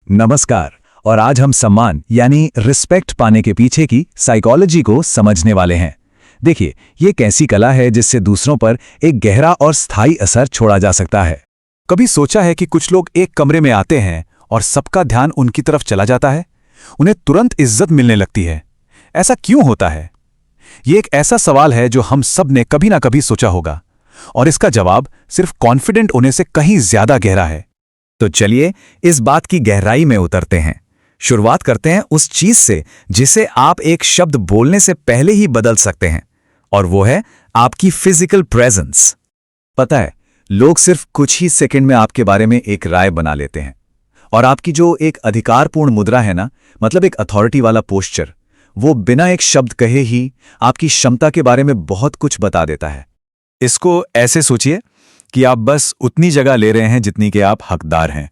नमस्कार। और आज हम सम्मान यानी रिस्पेक्ट पाने के पीछे की साइकोलॉजी को समझने वाले हैं। देखिए, ये एक ऐसी कला है जिससे दूसरों पर एक गहरा और स्थायी असर छोड़ा जा सकता है। कभी सोचा है कि कुछ लोग एक कमरे में आते हैं और सबका ध्यान उनकी तरफ चला जाता है, उन्हें तुरंत इज्जत मिलने लगती है। ऐसा क्यों होता है? ये एक ऐसा सवाल है जो हम सब ने कभी ना कभी सोचा होगा, और इसका जवाब सिर्फ कॉन्फिडेंट होने से कहीं ज्यादा गहरा है। तो चलिए इस बात की गहराई में उतरते हैं। शुरुआत करते हैं उस चीज से जिसे आप एक शब्द बोलने से पहले ही बदल सकते हैं, और वो है आपकी फिजिकल प्रेजेंस। पता है, लोग सिर्फ कुछ ही सेकंड में आपके बारे में एक राय बना लेते हैं, और आपकी जो एक अधिकारपूर्ण मुद्रा है ना, मतलब एक अथॉरिटी वाला पोस्चर, वो बिना एक शब्द कहे ही आपकी क्षमता के बारे में बहुत कुछ बता देता है। इसको ऐसे सोचिए कि आप बस उतनी जगह ले रहे हैं जितनी के आप हकदार हैं।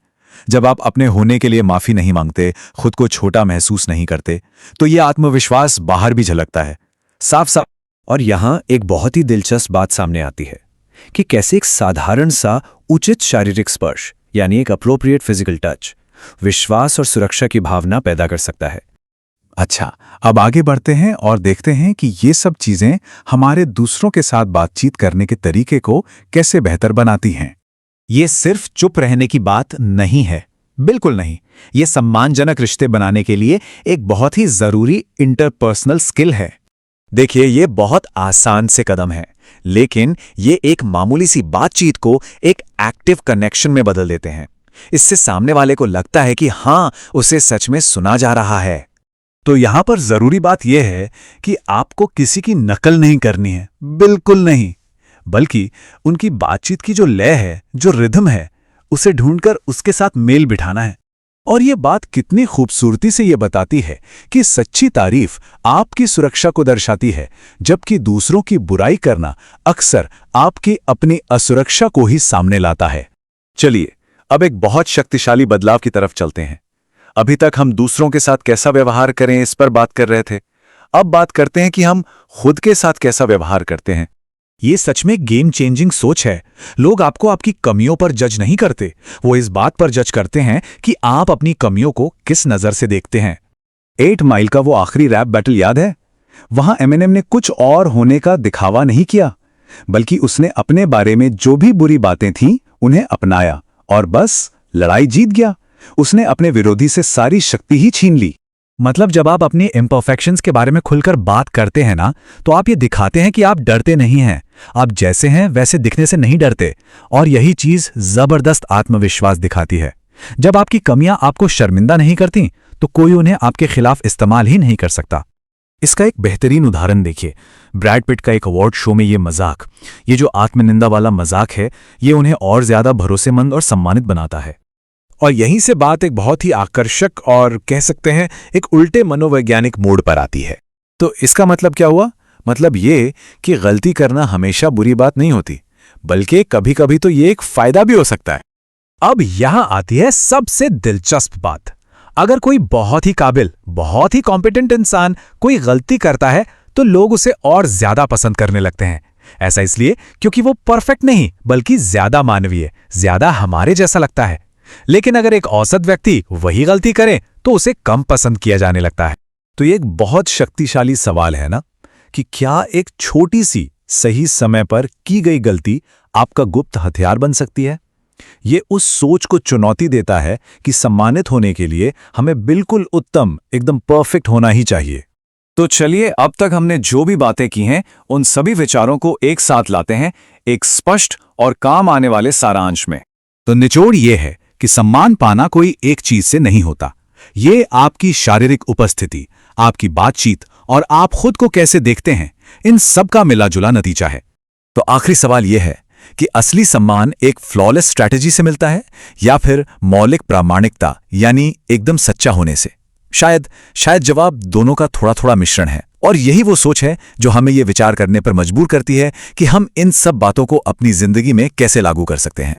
जब आप अपने होने के लिए माफी नहीं मांगते, खुद को छोटा महसूस नहीं करते, तो ये आत्मविश्वास बाहर भी झलकता है, साफ साफ। और यहां एक बहुत ही दिलचस्प बात सामने आती है कि कैसे एक साधारण सा उचित शारीरिक स्पर्श यानी एक अप्रोप्रिएट फिजिकल टच विश्वास और सुरक्षा की भावना पैदा कर सकता है। अच्छा, अब आगे बढ़ते हैं और देखते हैं कि ये सब चीजें हमारे दूसरों के साथ बातचीत करने के तरीके को कैसे बेहतर बनाती हैं। ये सिर्फ चुप रहने की बात नहीं है, बिल्कुल नहीं। ये सम्मानजनक रिश्ते बनाने के लिए एक बहुत ही जरूरी इंटरपर्सनल स्किल है। देखिए, ये बहुत आसान से कदम है, लेकिन ये एक मामूली सी बातचीत को एक एक्टिव कनेक्शन में बदल देते हैं। इससे सामने वाले को लगता है कि हां, उसे सच में सुना जा रहा है। तो यहां पर जरूरी बात यह है कि आपको किसी की नकल नहीं करनी है, बिल्कुल नहीं, बल्कि उनकी बातचीत की जो लय है, जो रिदम है, उसे ढूंढकर उसके साथ मेल बिठाना है। और यह बात कितनी खूबसूरती से यह बताती है कि सच्ची तारीफ आपकी सुरक्षा को दर्शाती है, जबकि दूसरों की बुराई करना अक्सर आपकी अपनी असुरक्षा को ही सामने लाता है। चलिए अब एक बहुत शक्तिशाली बदलाव की तरफ चलते हैं। अभी तक हम दूसरों के साथ कैसा व्यवहार करें इस पर बात कर रहे थे। अब बात करते हैं कि हम खुद के साथ कैसा व्यवहार करते हैं। ये सच में गेम चेंजिंग सोच है। लोग आपको आपकी कमियों पर जज नहीं करते, वो इस बात पर जज करते हैं कि आप अपनी कमियों को किस नजर से देखते हैं। 8 माइल का वो आखिरी रैप बैटल याद है? वहां एमिनेम ने कुछ और होने का दिखावा नहीं किया, बल्कि उसने अपने बारे में जो भी बुरी बातें थीं उन्हें अपनाया और बस लड़ाई जीत गया। उसने अपने विरोधी से सारी शक्ति ही छीन ली। मतलब जब आप अपनी इम्परफेक्शंस के बारे में खुलकर बात करते हैं ना, तो आप ये दिखाते हैं कि आप डरते नहीं हैं, आप जैसे हैं वैसे दिखने से नहीं डरते। और यही चीज जबरदस्त आत्मविश्वास दिखाती है। जब आपकी कमियां आपको शर्मिंदा नहीं करती, तो कोई उन्हें आपके खिलाफ इस्तेमाल ही नहीं कर सकता। इसका एक बेहतरीन उदाहरण देखिए, ब्रैड पिट का एक अवार्ड शो में ये मजाक, ये जो आत्मनिंदा वाला मजाक है, ये उन्हें और ज्यादा भरोसेमंद और सम्मानित बनाता है। और यहीं से बात एक बहुत ही आकर्षक और कह सकते हैं एक उल्टे मनोवैज्ञानिक मोड़ पर आती है। तो इसका मतलब क्या हुआ? मतलब ये कि गलती करना हमेशा बुरी बात नहीं होती, बल्कि कभी कभी तो ये एक फायदा भी हो सकता है। अब यहां आती है सबसे दिलचस्प बात। अगर कोई बहुत ही काबिल, बहुत ही कॉम्पिटेंट इंसान कोई गलती करता है, तो लोग उसे और ज्यादा पसंद करने लगते हैं। ऐसा इसलिए क्योंकि वो परफेक्ट नहीं, बल्कि ज्यादा मानवीय, ज्यादा हमारे जैसा लगता है। लेकिन अगर एक औसत व्यक्ति वही गलती करे, तो उसे कम पसंद किया जाने लगता है। तो ये एक बहुत शक्तिशाली सवाल है ना, कि क्या एक छोटी सी सही समय पर की गई गलती आपका गुप्त हथियार बन सकती है? ये उस सोच को चुनौती देता है कि सम्मानित होने के लिए हमें बिल्कुल उत्तम, एकदम परफेक्ट होना ही चाहिए। तो चलिए, अब तक हमने जो भी बातें की हैं, उन सभी विचारों को एक साथ लाते हैं एक स्पष्ट और काम आने वाले सारांश में। तो निचोड़ ये है कि सम्मान पाना कोई एक चीज से नहीं होता। ये आपकी शारीरिक उपस्थिति, आपकी बातचीत और आप खुद को कैसे देखते हैं, इन सब का मिला जुला नतीजा है। तो आखिरी सवाल यह है कि असली सम्मान एक फ्लॉलेस स्ट्रैटेजी से मिलता है या फिर मौलिक प्रामाणिकता यानी एकदम सच्चा होने से? शायद जवाब दोनों का थोड़ा थोड़ा मिश्रण है। और यही वो सोच है जो हमें ये विचार करने पर मजबूर करती है कि हम इन सब बातों को अपनी जिंदगी में कैसे लागू कर सकते हैं।